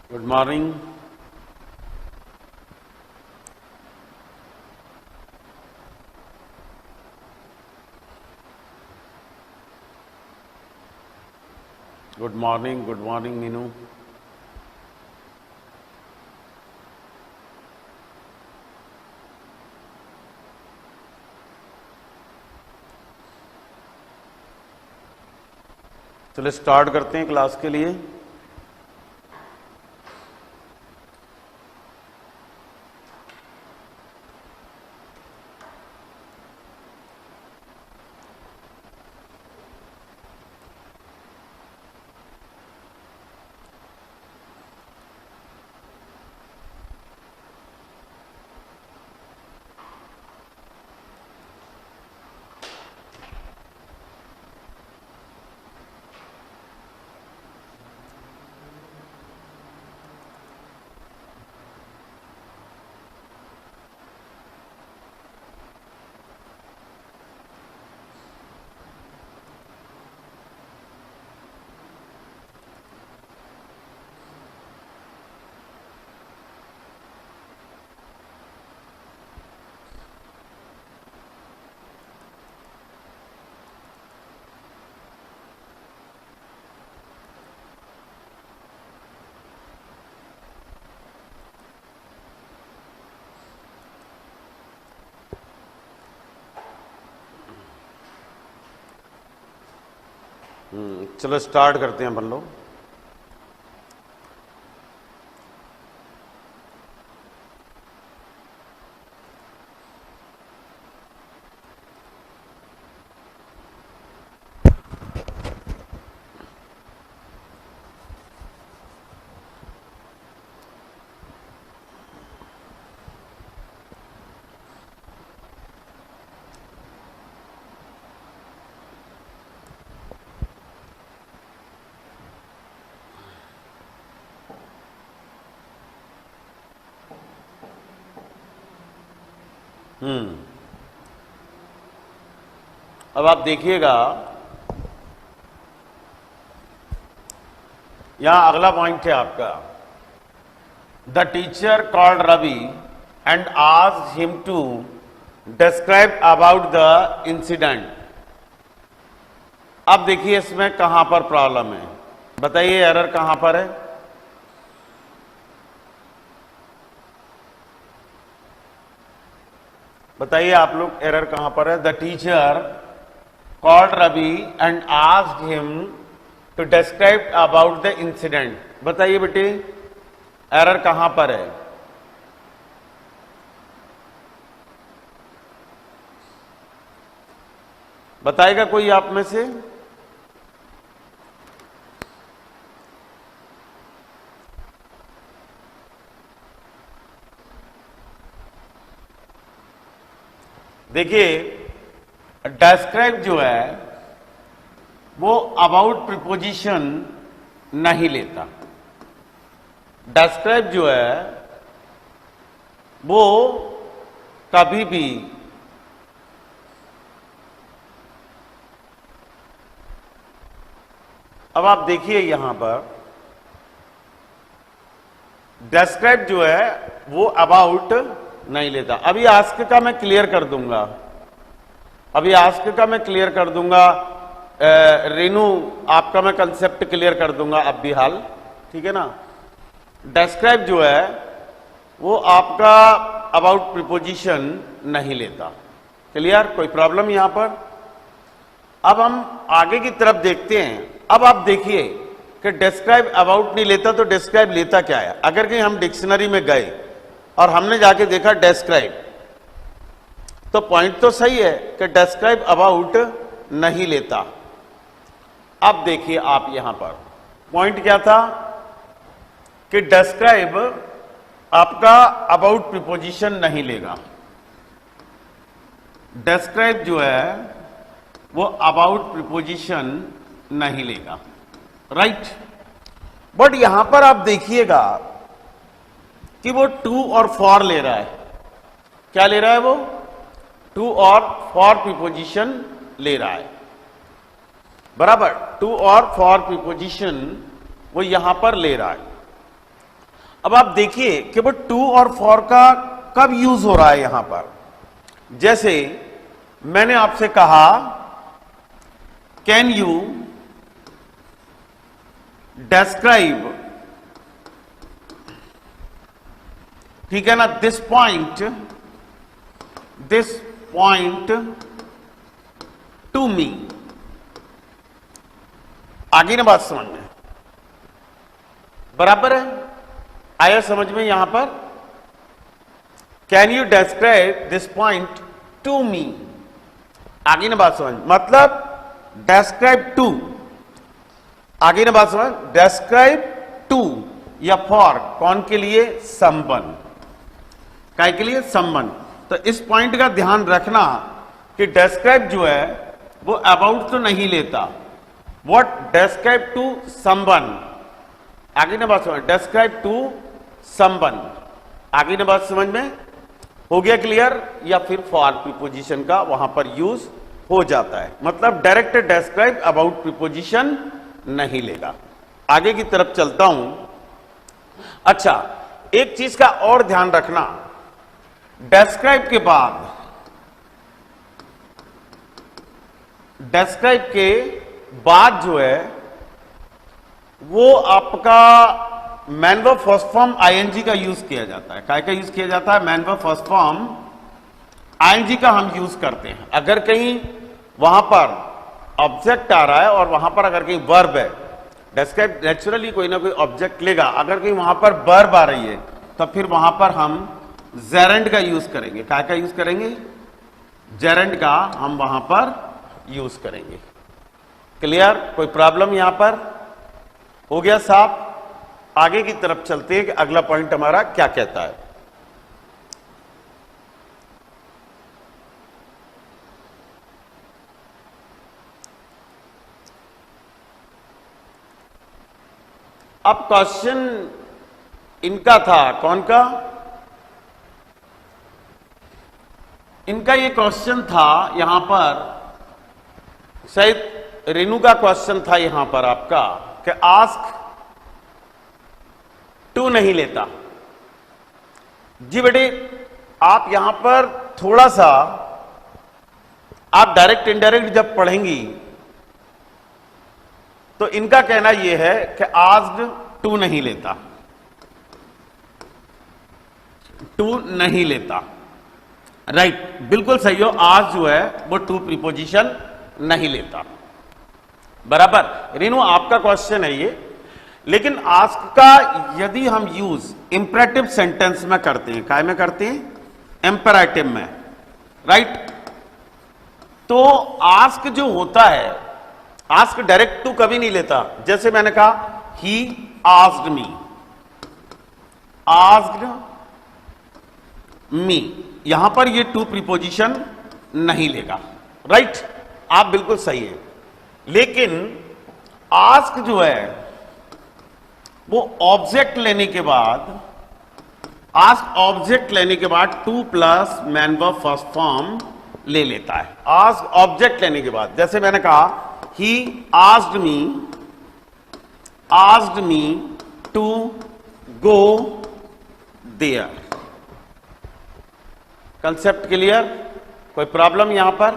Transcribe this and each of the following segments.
Good morning. Good morning Meenu. चलिए start करते हैं क्लास के लिए। चलो स्टार्ट करते हैं अपन लोग। अब आप देखिएगा, यहां अगला पॉइंट है आपका। The teacher called Ravi and asked him to describe about the incident. अब देखिए इसमें कहां पर प्रॉब्लम है, बताइए एरर कहां पर है। बताइए आप लोग एरर कहां पर है। The teacher called Ravi and asked him to describe about the incident. बताइए बेटे एरर कहां पर है। बताएगा कोई आप में से। देखिए डिस्क्राइब जो है वो अबाउट प्रीपोजिशन नहीं लेता। डिस्क्राइब जो है वो कभी भी अब आप देखिए यहां पर डिस्क्राइब जो है वो अबाउट नहीं लेता। अभी आस्क का मैं क्लियर कर दूंगा, रेनू आपका मैं कंसेप्ट क्लियर कर दूंगा अब भी हाल, ठीक है ना। डिस्क्राइब जो है वो आपका अबाउट प्रीपोजिशन नहीं लेता। क्लियर, कोई प्रॉब्लम यहां पर। अब हम आगे की तरफ देखते हैं। अब आप देखिए कि डिस्क्राइब अबाउट नहीं लेता तो डिस्क्राइब लेता क्या है। अगर कहीं हम डिक्शनरी में गए और हमने जाके देखा डिस्क्राइब, तो पॉइंट तो सही है कि डिस्क्राइब अबाउट नहीं लेता। अब देखिए आप यहां पर पॉइंट क्या था कि डिस्क्राइब आपका अबाउट प्रीपोजिशन नहीं लेगा। डिस्क्राइब जो है वो अबाउट प्रीपोजिशन नहीं लेगा, राइट। बट यहां पर आप देखिएगा कि वो टू और फॉर ले रहा है। क्या ले रहा है वो? टू और फॉर प्रीपोजिशन ले रहा है, बराबर। टू और फॉर प्रीपोजिशन वो यहां पर ले रहा है। अब आप देखिए कि वो टू और फॉर का कब यूज हो रहा है यहां पर। जैसे मैंने आपसे कहा कैन यू डिस्क्राइब, ठीक है ना, दिस पॉइंट टू मी। आगे ना बात समझ में, बराबर है, आया समझ में यहां पर। Can you describe this point to me, आगे ना बात समझ, मतलब डिस्क्राइब टू, आगे ना बात समझ, डिस्क्राइब टू या फॉर, कौन के लिए, समवन, काय के लिए, समवन। तो इस पॉइंट का ध्यान रखना कि डिस्क्राइब जो है वो अबाउट तो नहीं लेता, व्हाट डिस्क्राइब टू समवन, आगे ना बात समझ, डिस्क्राइब टू समवन, आगे ना बात समझ में हो गया क्लियर। या फिर फॉर प्रीपोजिशन का वहां पर यूज हो जाता है, मतलब डायरेक्ट डिस्क्राइब अबाउट प्रीपोजिशन नहीं लेगा। आगे की तरफ चलता हूं। अच्छा, एक चीज का और ध्यान रखना, डिस्क्राइब के बाद, डिस्क्राइब के बाद जो है वो आपका main verb first form ING का यूज किया जाता है। काय का यूज किया जाता है, main verb first form ING का हम यूज करते हैं। अगर कहीं वहां पर ऑब्जेक्ट आ रहा है और वहां पर अगर कहीं वर्ब है, डिस्क्राइब नेचुरली कोई ना कोई ऑब्जेक्ट लेगा, अगर कहीं वहां पर वर्ब आ रही है तो फिर वहां पर हम जेरेंड का यूज करेंगे। काय का यूज करेंगे, जेरेंड का हम वहां पर यूज करेंगे। क्लियर, कोई प्रॉब्लम यहां पर हो गया साफ। आगे की तरफ चलते हैं कि अगला पॉइंट हमारा क्या कहता है। अब क्वेश्चन इनका था, कौन का, इनका ये क्वेश्चन था यहां पर, शायद रेनू का क्वेश्चन था यहां पर आपका, कि आस्क टू नहीं लेता। जी बेटे, आप यहां पर थोड़ा सा आप डायरेक्ट इनडायरेक्ट जब पढ़ेंगी तो इनका कहना यह है कि आस्क्ड टू नहीं लेता, टू नहीं लेता, राइट, बिल्कुल सही हो। आज जो है वो टू प्रीपोजिशन नहीं लेता, बराबर। रेनू आपका क्वेश्चन है ये, लेकिन आस्क का यदि हम यूज इंपरेटिव सेंटेंस में करते हैं, काय में करते हैं, इंपरेटिव में, राइट, तो आस्क जो होता है, आस्क डायरेक्ट टू कभी नहीं लेता। जैसे मैंने कहा he asked me, asked me, यहां पर ये टू प्रीपोजिशन नहीं लेगा, राइट, आप बिल्कुल सही है। लेकिन आस्क जो है वो ऑब्जेक्ट लेने के बाद, आस्क ऑब्जेक्ट लेने के बाद to plus main verb first form ले लेता है। आस्क ऑब्जेक्ट लेने के बाद, जैसे मैंने कहा he asked me to go there. Concept clear, कोई प्रॉब्लम यहां पर,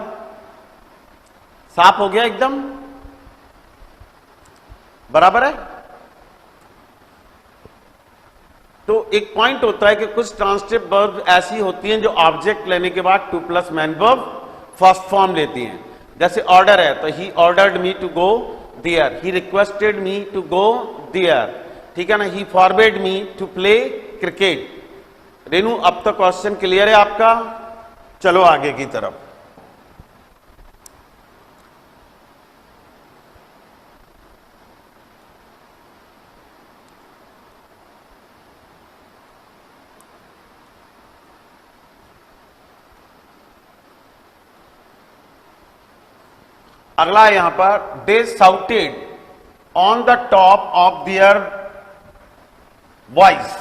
साफ हो गया एकदम, बराबर है। तो एक पॉइंट होता है कि कुछ ट्रांसिटिव वर्ब ऐसी होती हैं जो ऑब्जेक्ट लेने के बाद to plus main verb first form लेती हैं। जैसे ऑर्डर है तो he ordered me to go there, he requested me to go there, ठीक है ना, he forbade me to play cricket. Renu अब तक क्वेश्चन क्लियर है आपका, चलो आगे की तरफ। अगला यहां पर, they shouted on the top of their voice,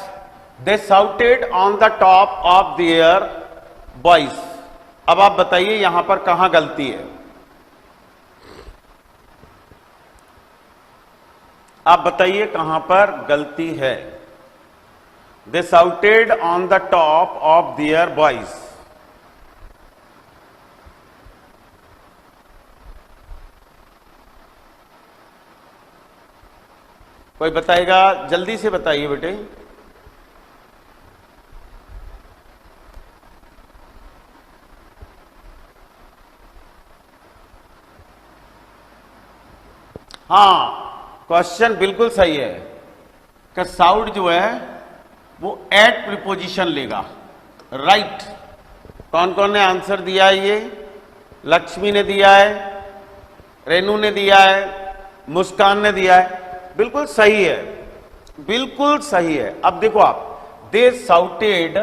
they shouted on the top of their voice. अब आप बताइए यहां पर कहां गलती है, आप बताइए कहां पर गलती है। They shouted on the top of their voice. कोई बताएगा? जल्दी से बताइए बेटे। हाँ, क्वेश्चन बिल्कुल सही है कि साउट जो है वो एट प्रीपोजिशन लेगा। राइट। कौन कौन ने आंसर दिया है? ये लक्ष्मी ने दिया है, रेनू ने दिया है, मुस्कान ने दिया है। बिल्कुल सही है, बिल्कुल सही है। अब देखो आप, they shouted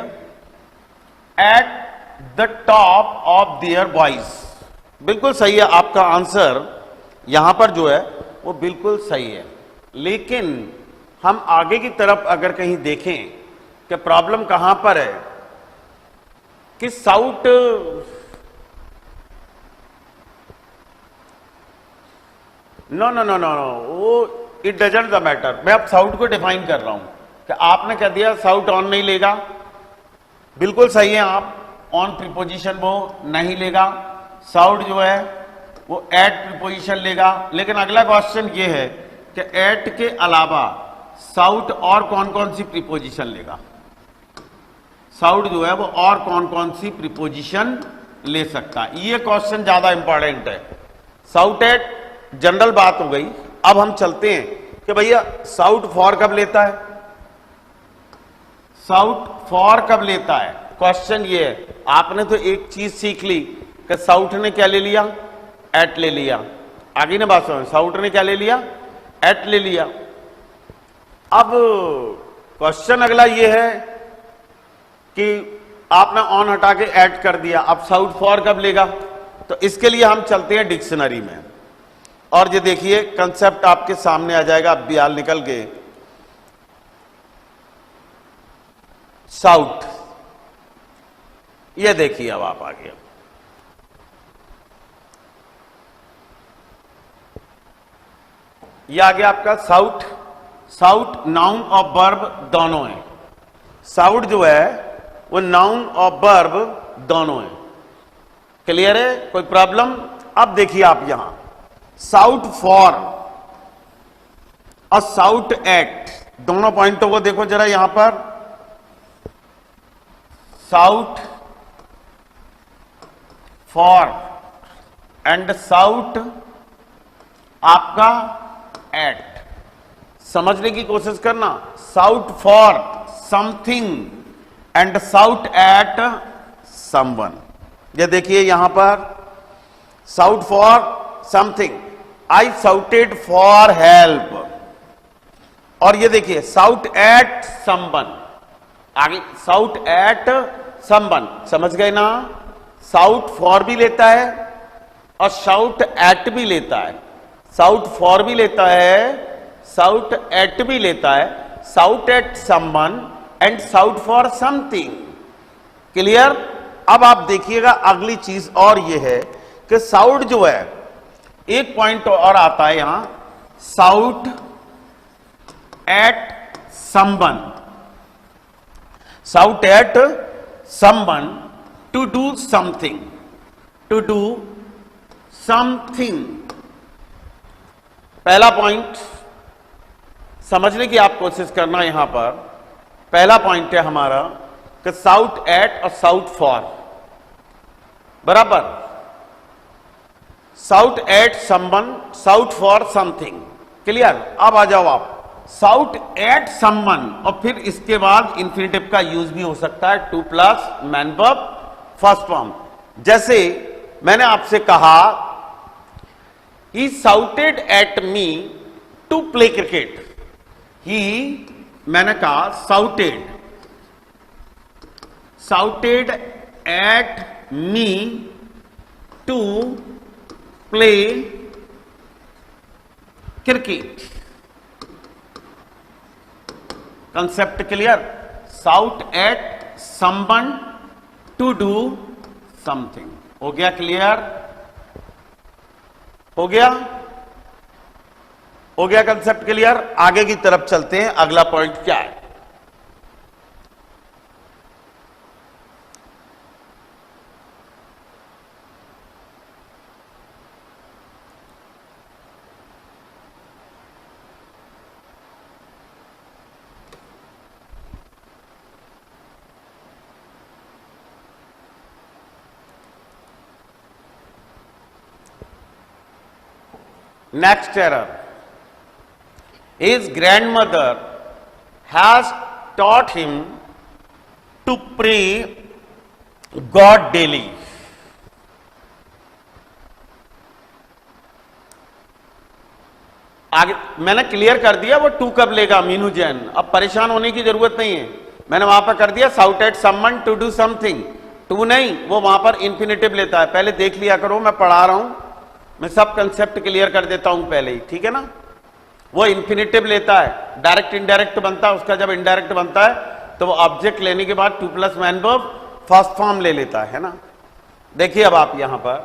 at the top of their voice. बिल्कुल सही है, आपका आंसर यहां पर जो है वो बिल्कुल सही है। लेकिन हम आगे की तरफ अगर कहीं देखें कि प्रॉब्लम कहां पर है कि shout no no no no वो इट डजंट द मैटर। मैं अब साउट को डिफाइन कर रहा हूं कि आपने कह दिया साउट ऑन नहीं लेगा। बिल्कुल सही है, आप ऑन प्रीपोजिशन वो नहीं लेगा। साउट जो है वो एट प्रीपोजिशन लेगा। लेकिन अगला क्वेश्चन ये है कि एट के अलावा साउट और कौन कौन सी प्रीपोजिशन लेगा? साउट जो है वो और कौन कौन सी प्रीपोजिशन ले सकता है? ये क्वेश्चन ज्यादा इंपॉर्टेंट है। साउट एट जनरल बात हो गई। अब हम चलते हैं कि भैया साउट फॉर कब लेता है? साउट फॉर कब लेता है? क्वेश्चन ये है। आपने तो एक चीज सीख ली कि साउट ने क्या ले लिया? एट ले लिया। आगे ना बात समझ, साउट ने क्या ले लिया? एट ले लिया। अब क्वेश्चन अगला ये है कि आपने ऑन हटा के एट कर दिया, अब साउट फॉर कब लेगा? तो इसके लिए हम चलते हैं डिक्शनरी में। और ये देखिए कंसेप्ट आपके सामने आ जाएगा, अब बियाल निकल के। साउट, ये देखिए अब आप आगे। ये आगे आपका साउट। साउट नाउन और वर्ब दोनों है। साउट जो है वो नाउन और वर्ब दोनों है। क्लियर है? कोई प्रॉब्लम? अब देखिए आप यहां साउट फॉर और साउट एट दोनों पॉइंटों को देखो जरा यहां पर। साउट फॉर एंड साउट आपका एट। समझने की कोशिश करना। Shout for something and shout at someone. ये देखिए यहां पर shout for something, I shouted for help. और ये देखिए साउट एट समवन, आगे साउट एट समवन। समझ गए ना? साउट फॉर भी लेता है और साउट एट भी लेता है। साउट फॉर भी लेता है, साउट एट भी लेता है। Shout at someone and shout for something. Clear? अब आप देखिएगा अगली चीज और ये है कि साउट जो है, एक पॉइंट और आता है यहां, shout at someone. Shout at someone to do something, to do something. पहला पॉइंट समझने की आप कोशिश करना। यहां पर पहला पॉइंट है हमारा कि साउट एट और साउट फॉर बराबर। Shout at someone, shout for something. Clear? अब आ जाओ आप साउट एट समवन और फिर इसके बाद इंफिनिटिव का यूज भी हो सकता है, to plus main verb first form. जैसे मैंने आपसे कहा he shouted at me to play cricket. He, मैंने कहा shouted, shouted at me to play cricket. Concept clear? Shout at someone to do something. हो गया क्लियर? हो गया? हो गया कंसेप्ट क्लियर? आगे की तरफ चलते हैं। अगला पॉइंट क्या है? Next error, his grandmother has taught him to pray god daily. आगे मैंने क्लियर कर दिया वो टू कब लेगा मीनू जैन, अब परेशान होने की जरूरत नहीं है। मैंने वहां पर कर दिया shout at someone to do something, to नहीं, वो वहां पर इंफिनिटिव लेता है। पहले देख लिया करो, मैं पढ़ा रहा हूं, मैं सब कंसेप्ट क्लियर कर देता हूं पहले ही, ठीक है ना। वो इंफिनिटिव लेता है, डायरेक्ट इनडायरेक्ट बनता है उसका। जब इनडायरेक्ट बनता है तो वो ऑब्जेक्ट लेने के बाद to plus main verb first form ले लेता है ना। देखिए अब आप यहां पर,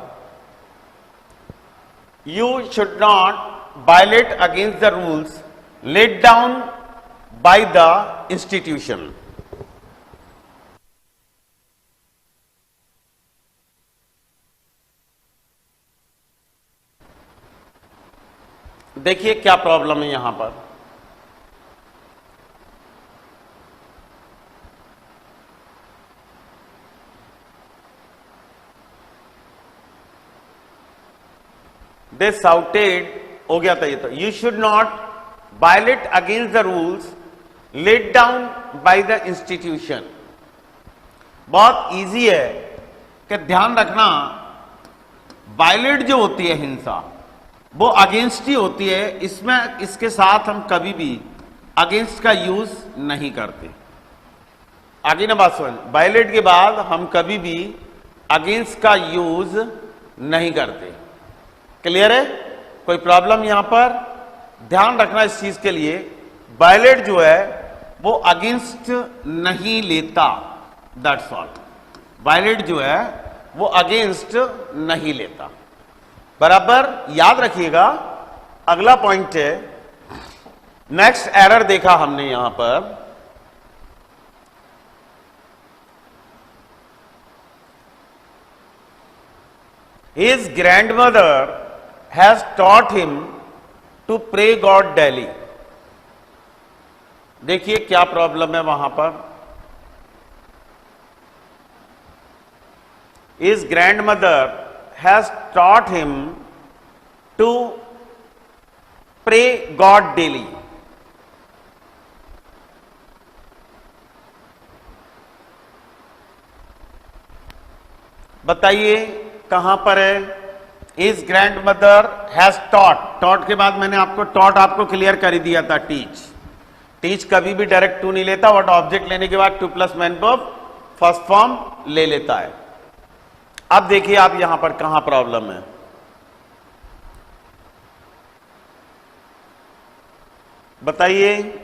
you should not violate against the rules laid down by the institution। देखिए क्या प्रॉब्लम है यहां पर। They shouted, हो गया था ये तो, you should not violate against the rules laid down by the institution. बहुत इजी है कि ध्यान रखना, वायलेट जो होती है हिंसा वो अगेंस्ट ही होती है, इसमें इसके साथ हम कभी भी अगेंस्ट का यूज नहीं करते। आगे ना बात सुन, वायलेट के बाद हम कभी भी अगेंस्ट का यूज नहीं करते। क्लियर है? कोई प्रॉब्लम यहां पर? ध्यान रखना इस चीज के लिए, वायलेट जो है वो अगेंस्ट नहीं लेता, दैट्स ऑल। वायलेट जो है वो अगेंस्ट नहीं लेता, बराबर याद रखिएगा। अगला पॉइंट है, नेक्स्ट एरर देखा हमने यहां पर, his grandmother has taught him to pray God daily। देखिए क्या प्रॉब्लम है वहां पर। His grandmother has taught him to pray God daily। बताइए कहां पर है? His grandmother has taught, taught के बाद मैंने आपको taught आपको क्लियर कर ही दिया था, टीच। टीच कभी भी डायरेक्ट टू नहीं लेता, वट ऑब्जेक्ट लेने के बाद to plus main verb first form ले लेता है। अब देखिए आप यहां पर कहां प्रॉब्लम है। बताइए।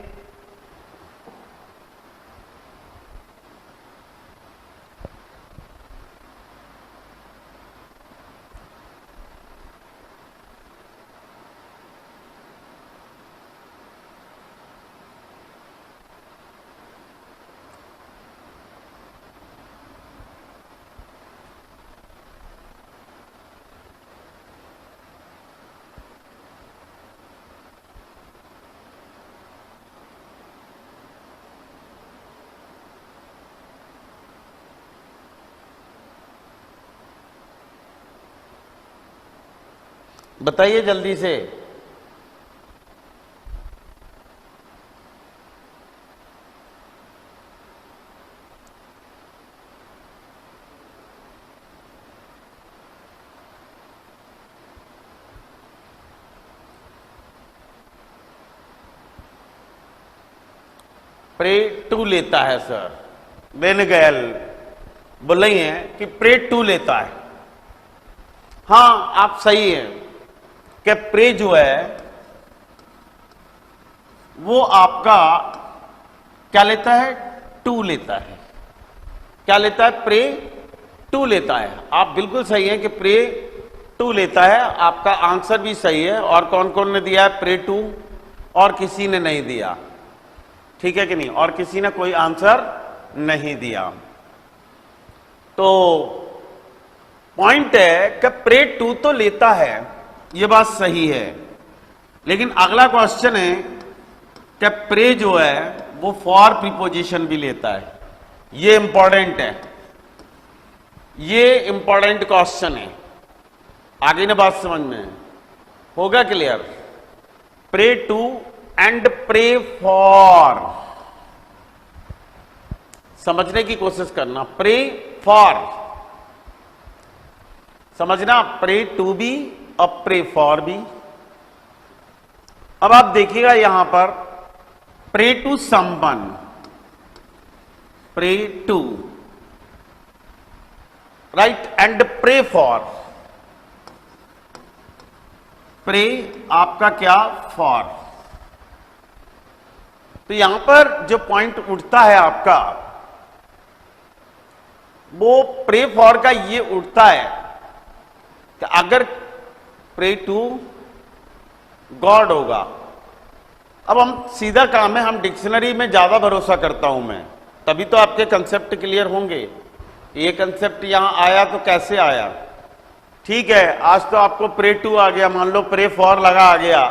बताइए जल्दी से। प्रे टू लेता है सर, बेन गैल बोल रही हैं कि प्रे टू लेता है। हां आप सही हैं कि प्रे जो है वो आपका क्या लेता है? टू लेता है। क्या लेता है? प्रे टू लेता है। आप बिल्कुल सही हैं कि प्रे टू लेता है, आपका आंसर भी सही है। और कौन कौन ने दिया है प्रे टू? और किसी ने नहीं दिया, ठीक है कि नहीं? और किसी ने कोई आंसर नहीं दिया। तो पॉइंट है कि प्रे टू तो लेता है, ये बात सही है, लेकिन अगला क्वेश्चन है कि प्रे जो है वो फॉर प्रीपोजिशन भी लेता है। ये इंपॉर्टेंट है, ये इंपॉर्टेंट क्वेश्चन है। आगे ना बात समझ में? होगा clear? Pray to and pray for, समझने की कोशिश करना। प्रे फॉर समझना, प्रे टू भी और प्रे फॉर भी। अब आप देखिएगा यहां पर pray to someone, pray to, right, and pray for, pray आपका क्या, फॉर। तो यहां पर जो पॉइंट उठता है आपका, वो प्रे फॉर का ये उठता है कि अगर प्रे टू गॉड होगा। अब हम सीधा काम है, हम डिक्शनरी में ज्यादा भरोसा करता हूं मैं, तभी तो आपके कंसेप्ट क्लियर होंगे। ये कंसेप्ट यहां आया तो कैसे आया? ठीक है, आज तो आपको प्रे टू आ गया, मान लो प्रे फॉर लगा आ गया,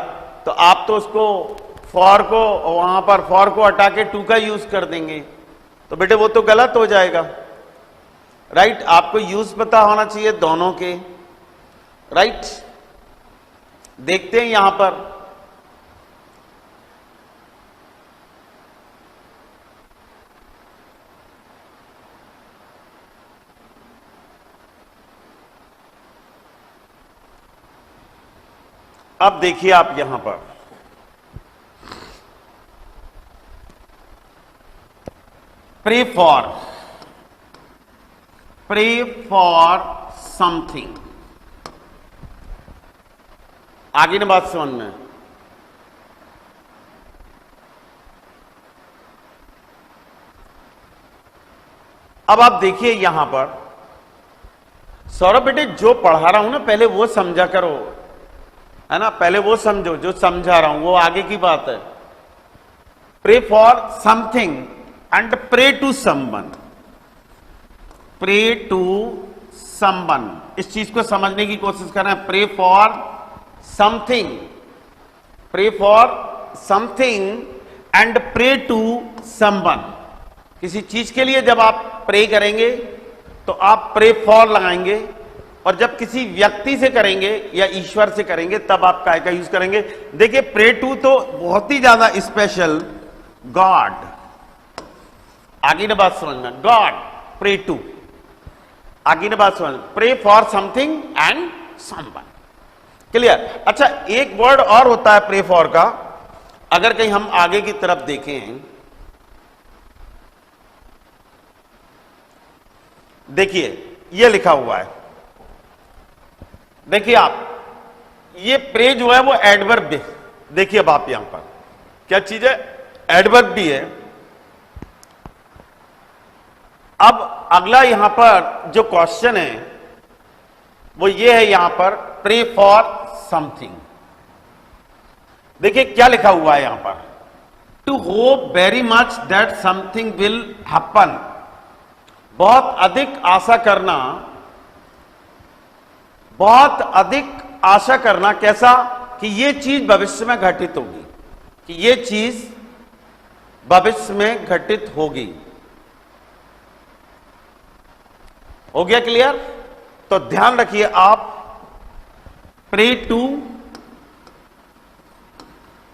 तो आप तो उसको फॉर को वहां पर फॉर को हटा के टू का यूज कर देंगे, तो बेटे वो तो गलत हो जाएगा, राइट। आपको यूज पता होना चाहिए दोनों के, राइट। देखते हैं यहां पर अब देखिए आप यहां पर प्रे फॉर समथिंग, आगे ना बात समझ में। अब आप देखिए यहां पर, सौरभ बेटे जो पढ़ा रहा हूं ना पहले वो समझा करो, है ना, पहले वो समझो जो समझा रहा हूं, वो आगे की बात है। Pray for something and pray to someone, pray to someone, इस चीज को समझने की कोशिश कर रहे हैं। Pray for something, pray for something and pray to someone. किसी चीज के लिए जब आप प्रे करेंगे तो आप प्रे फॉर लगाएंगे, और जब किसी व्यक्ति से करेंगे या ईश्वर से करेंगे तब आप काय का यूज करेंगे। देखिए प्रे टू तो बहुत ही ज्यादा स्पेशल, गॉड, आगे ना बात समझना, गॉड प्रे टू, आगे ना बात समझना, pray for something and someone, clear. अच्छा एक वर्ड और होता है प्रे फॉर का, अगर कहीं हम आगे की तरफ देखें, देखिए ये लिखा हुआ है, देखिए आप, ये प्रे जो है वो एडवर्ब भी, देखिए अब आप यहां पर क्या चीज है, एडवर्ब भी है। अब अगला यहां पर जो क्वेश्चन है वो ये है यहां पर प्रे फॉर समथिंग, देखिए क्या लिखा हुआ है यहां पर, to hope very much that something will happen, बहुत अधिक आशा करना, बहुत अधिक आशा करना, कैसा, कि ये चीज भविष्य में घटित होगी, कि ये चीज भविष्य में घटित होगी। हो गया क्लियर? तो ध्यान रखिए आप, pray to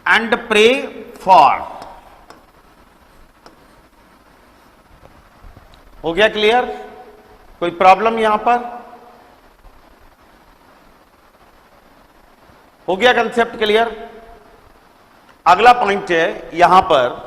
and pray for, हो गया क्लियर? कोई प्रॉब्लम यहां पर? हो गया कंसेप्ट क्लियर? अगला पॉइंट है यहां पर,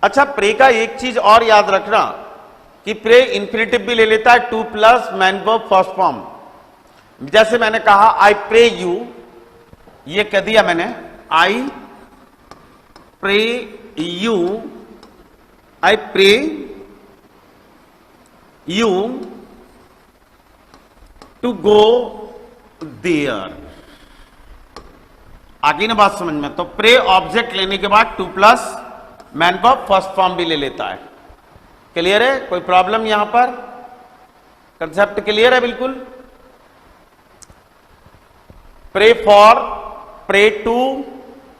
अच्छा प्रे का एक चीज और याद रखना कि प्रे इंफिनिटिव भी ले लेता है, to plus main verb first form. जैसे मैंने कहा आई प्रे यू, ये कह दिया मैंने, I pray you, I pray you to go there, आगे ना बात समझ में। तो प्रे ऑब्जेक्ट लेने के बाद to plus main verb first form भी ले लेता है, क्लियर है? कोई प्रॉब्लम यहां पर? कंसेप्ट क्लियर है बिल्कुल? Pray for, pray to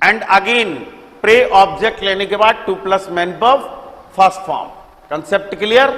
and again pray object लेने के बाद to plus main verb first form. Concept clear?